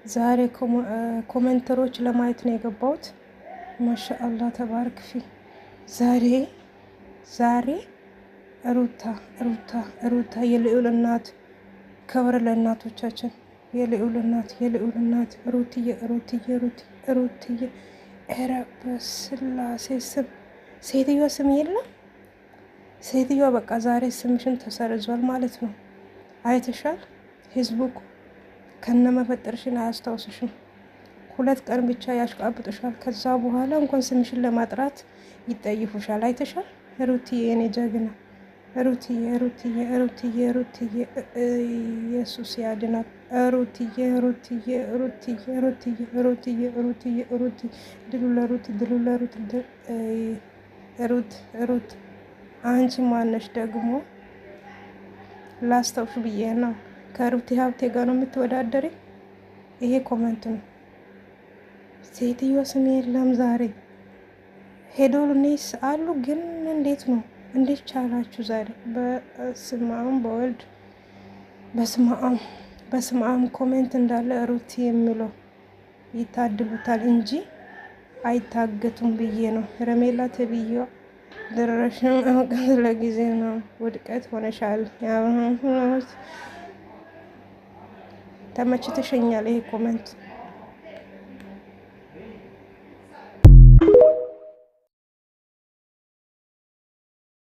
ዛሬ ኮሜንተሮች ለማየት ነው የገባሁት። ማሻአላህ ተባረክ ፊ ዛሬ ሩታ የልዑል እናት፣ ክብር ለእናቶቻችን። የልዑል እናት ሩትዬ፣ ኧረ በስላሴ ስም ሴትዮዋ ስም የለም። ሴትዮዋ በቃ ዛሬ ስምሽን ተሰርዟል ማለት ነው። አይተሻል። ህዝቡ ከነመፈጠርሽን አያስታውስሽም። 2 ቀን ብቻ ያሽቃብጥሻል። ከዛ በኋላ እንኳን ስምሽን ለማጥራት ይጠይፉሻል። አይተሻል። ሩትዬ የኔ ጀግና ሩትዬ ኢየሱስ ያድናል። ሩትዬ ድሉ ለሩት ሩት አንቺ ማነሽ ደግሞ? ላስታውሽ ብዬ ነው። ከሩቲ ሀብቴ ጋር ነው የምትወዳደሪ? ይሄ ኮመንት ነው። ሴትዮ ስም የለም ዛሬ ሄዶልኔስ አሉ። ግን እንዴት ነው? እንዴት ቻላችሁ ዛሬ? በስማም በወልድ በስማም ኮሜንት እንዳለ ሩቲ የሚለው ይታድሉታል እንጂ አይታገቱም ብዬ ነው። ረሜላ ተብዬዋ ደረሽም አውቀት ለጊዜ ነው ውድቀት ሆነሻል። ተመችተሸኛል ይሄ ኮሜንት